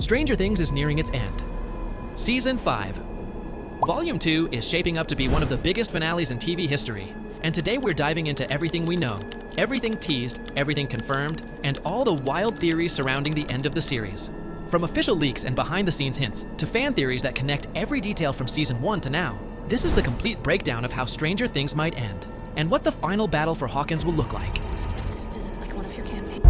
Stranger Things is nearing its end. Season 5. Volume 2 is shaping up to be one of the biggest finales in TV history, and today we're diving into everything we know, everything teased, everything confirmed, and all the wild theories surrounding the end of the series. From official leaks and behind-the-scenes hints to fan theories that connect every detail from Season 1 to now, this is the complete breakdown of how Stranger Things might end, and what the final battle for Hawkins will look like. This isn't like one of your campaigns.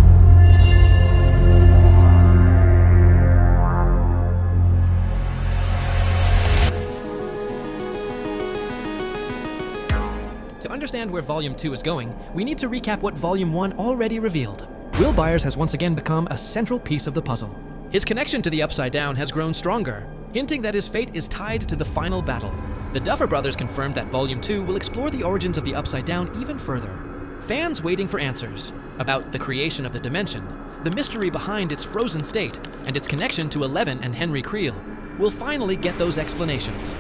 To understand where Volume 2 is going, we need to recap what Volume 1 already revealed. Will Byers has once again become a central piece of the puzzle. His connection to the Upside Down has grown stronger, hinting that his fate is tied to the final battle. The Duffer brothers confirmed that Volume 2 will explore the origins of the Upside Down even further. Fans waiting for answers about the creation of the dimension, the mystery behind its frozen state, and its connection to Eleven and Henry Creel will finally get those explanations.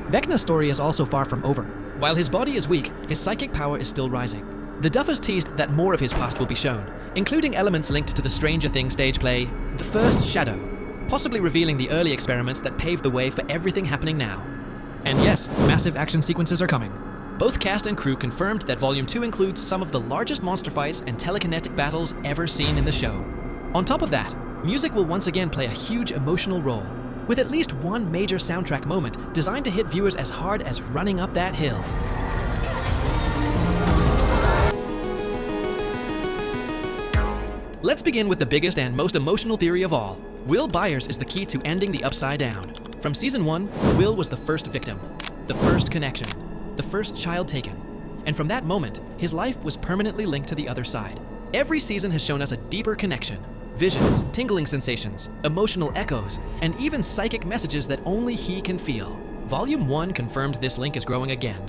Vecna's story is also far from over. While his body is weak, his psychic power is still rising. The Duffers teased that more of his past will be shown, including elements linked to the Stranger Things stage play, The First Shadow, possibly revealing the early experiments that paved the way for everything happening now. And yes, massive action sequences are coming. Both cast and crew confirmed that Volume 2 includes some of the largest monster fights and telekinetic battles ever seen in the show. On top of that, music will once again play a huge emotional role, with at least one major soundtrack moment designed to hit viewers as hard as running up that hill. Let's begin with the biggest and most emotional theory of all. Will Byers is the key to ending the Upside Down. From Season 1, Will was the first victim, the first connection, the first child taken. And from that moment, his life was permanently linked to the other side. Every season has shown us a deeper connection. Visions, tingling sensations, emotional echoes, and even psychic messages that only he can feel. Volume 1 confirmed this link is growing again.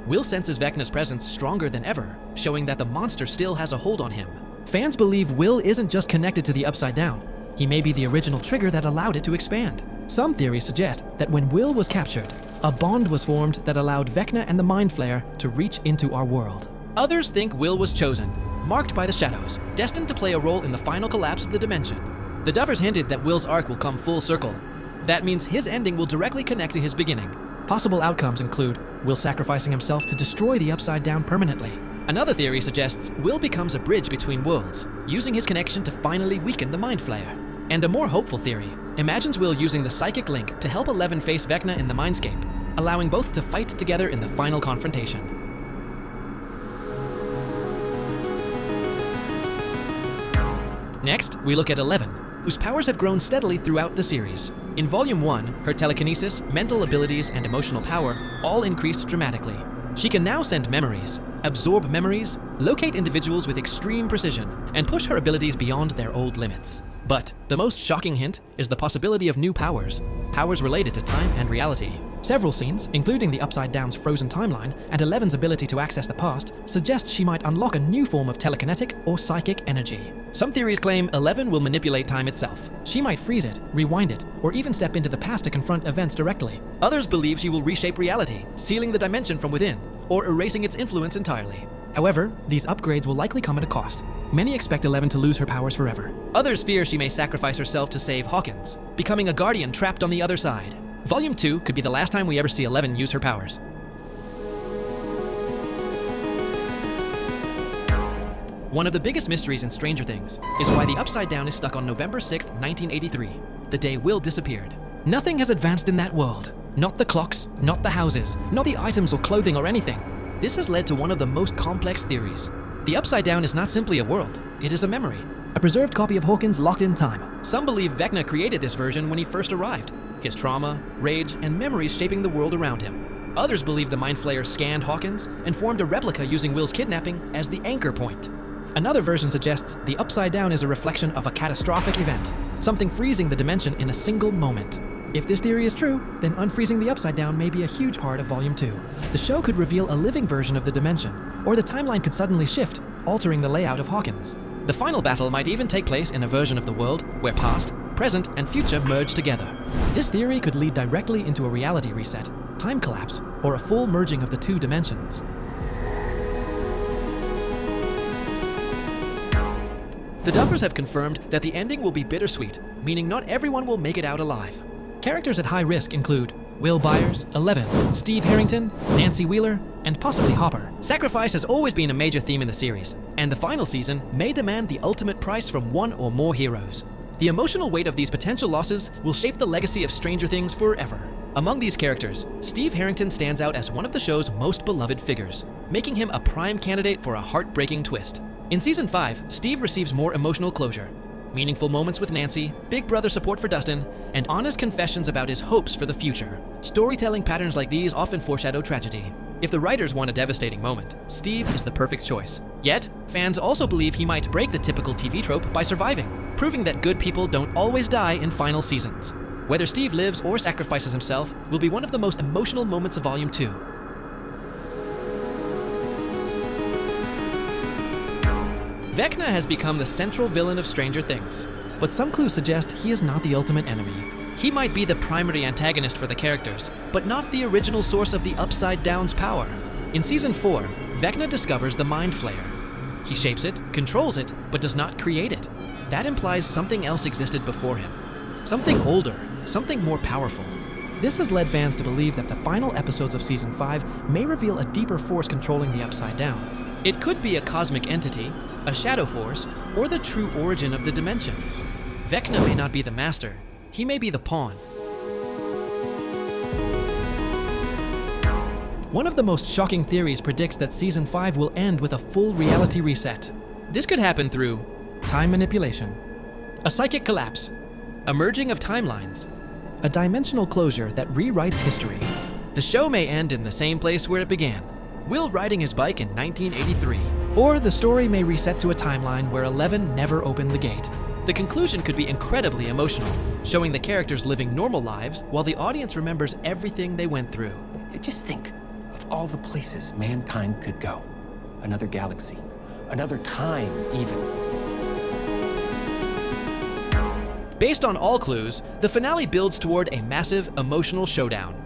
Will senses Vecna's presence stronger than ever, showing that the monster still has a hold on him. Fans believe Will isn't just connected to the Upside Down. He may be the original trigger that allowed it to expand. Some theories suggest that when Will was captured, a bond was formed that allowed Vecna and the Mind Flayer to reach into our world. Others think Will was chosen, marked by the shadows, destined to play a role in the final collapse of the dimension. The Duffers hinted that Will's arc will come full circle. That means his ending will directly connect to his beginning. Possible outcomes include Will sacrificing himself to destroy the Upside Down permanently. Another theory suggests Will becomes a bridge between worlds, using his connection to finally weaken the Mind Flayer. And a more hopeful theory imagines Will using the psychic link to help Eleven face Vecna in the Mindscape, allowing both to fight together in the final confrontation. Next, we look at Eleven, whose powers have grown steadily throughout the series. In Volume 1, her telekinesis, mental abilities, and emotional power all increased dramatically. She can now send memories, absorb memories, locate individuals with extreme precision, and push her abilities beyond their old limits. But the most shocking hint is the possibility of new powers related to time and reality. Several scenes, including the Upside Down's frozen timeline and Eleven's ability to access the past, suggest she might unlock a new form of telekinetic or psychic energy. Some theories claim Eleven will manipulate time itself. She might freeze it, rewind it, or even step into the past to confront events directly. Others believe she will reshape reality, sealing the dimension from within, or erasing its influence entirely. However, these upgrades will likely come at a cost. Many expect Eleven to lose her powers forever. Others fear she may sacrifice herself to save Hawkins, becoming a guardian trapped on the other side. Volume 2 could be the last time we ever see Eleven use her powers. One of the biggest mysteries in Stranger Things is why the Upside Down is stuck on November 6th, 1983, the day Will disappeared. Nothing has advanced in that world. Not the clocks, not the houses, not the items or clothing or anything. This has led to one of the most complex theories. The Upside Down is not simply a world, it is a memory. A preserved copy of Hawkins locked in time. Some believe Vecna created this version when he first arrived. His trauma, rage, and memories shaping the world around him. Others believe the Mind Flayer scanned Hawkins and formed a replica using Will's kidnapping as the anchor point. Another version suggests the Upside Down is a reflection of a catastrophic event, something freezing the dimension in a single moment. If this theory is true, then unfreezing the Upside Down may be a huge part of Volume 2. The show could reveal a living version of the dimension, or the timeline could suddenly shift, altering the layout of Hawkins. The final battle might even take place in a version of the world where past, present, and future merge together. This theory could lead directly into a reality reset, time collapse, or a full merging of the two dimensions. The Duffers have confirmed that the ending will be bittersweet, meaning not everyone will make it out alive. Characters at high risk include Will Byers, 11, Steve Harrington, Nancy Wheeler, and possibly Hopper. Sacrifice has always been a major theme in the series, and the final season may demand the ultimate price from one or more heroes. The emotional weight of these potential losses will shape the legacy of Stranger Things forever. Among these characters, Steve Harrington stands out as one of the show's most beloved figures, making him a prime candidate for a heartbreaking twist. In Season 5, Steve receives more emotional closure, meaningful moments with Nancy, big brother support for Dustin, and honest confessions about his hopes for the future. Storytelling patterns like these often foreshadow tragedy. If the writers want a devastating moment, Steve is the perfect choice. Yet, fans also believe he might break the typical TV trope by surviving, proving that good people don't always die in final seasons. Whether Steve lives or sacrifices himself will be one of the most emotional moments of Volume 2. Vecna has become the central villain of Stranger Things, but some clues suggest he is not the ultimate enemy. He might be the primary antagonist for the characters, but not the original source of the Upside Down's power. In Season 4, Vecna discovers the Mind Flayer. He shapes it, controls it, but does not create it. That implies something else existed before him. Something older, something more powerful. This has led fans to believe that the final episodes of Season 5 may reveal a deeper force controlling the Upside Down. It could be a cosmic entity, a shadow force, or the true origin of the dimension. Vecna may not be the master, he may be the pawn. One of the most shocking theories predicts that Season 5 will end with a full reality reset. This could happen through time manipulation, a psychic collapse, a merging of timelines, a dimensional closure that rewrites history. The show may end in the same place where it began, Will riding his bike in 1983. Or the story may reset to a timeline where 11 never opened the gate. The conclusion could be incredibly emotional, showing the characters living normal lives while the audience remembers everything they went through. Just think of all the places mankind could go. Another galaxy, another time even. Based on all clues, the finale builds toward a massive emotional showdown.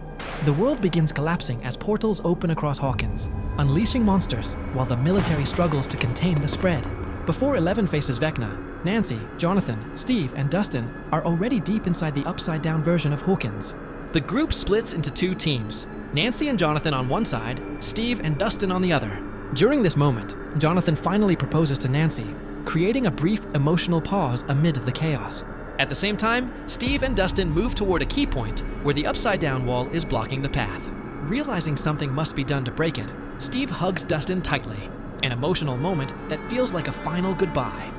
The world begins collapsing as portals open across Hawkins, unleashing monsters while the military struggles to contain the spread. Before 11 faces Vecna, Nancy, Jonathan, Steve, and Dustin are already deep inside the upside-down version of Hawkins. The group splits into two teams, Nancy and Jonathan on one side, Steve and Dustin on the other. During this moment, Jonathan finally proposes to Nancy, creating a brief emotional pause amid the chaos. At the same time, Steve and Dustin move toward a key point where the upside-down wall is blocking the path. Realizing something must be done to break it, Steve hugs Dustin tightly, an emotional moment that feels like a final goodbye.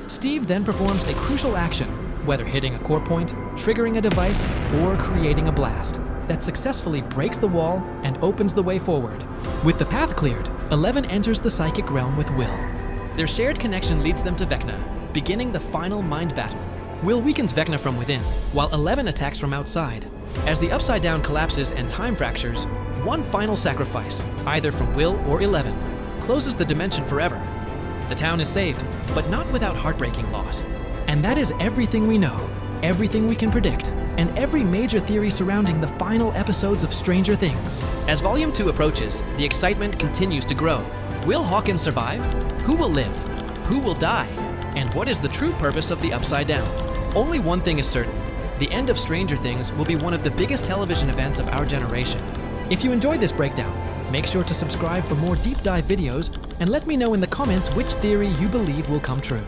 Steve then performs a crucial action, whether hitting a core point, triggering a device, or creating a blast, that successfully breaks the wall and opens the way forward. With the path cleared, 11 enters the psychic realm with Will. Their shared connection leads them to Vecna, beginning the final mind battle. Will weakens Vecna from within, while 11 attacks from outside. As the Upside Down collapses and time fractures, one final sacrifice, either from Will or 11, closes the dimension forever. The town is saved, but not without heartbreaking loss. And that is everything we know, everything we can predict, and every major theory surrounding the final episodes of Stranger Things. As Volume 2 approaches, the excitement continues to grow. Will Hawkins survive? Who will live? Who will die? And what is the true purpose of the Upside Down? Only one thing is certain. The end of Stranger Things will be one of the biggest television events of our generation. If you enjoyed this breakdown, make sure to subscribe for more deep dive videos and let me know in the comments which theory you believe will come true.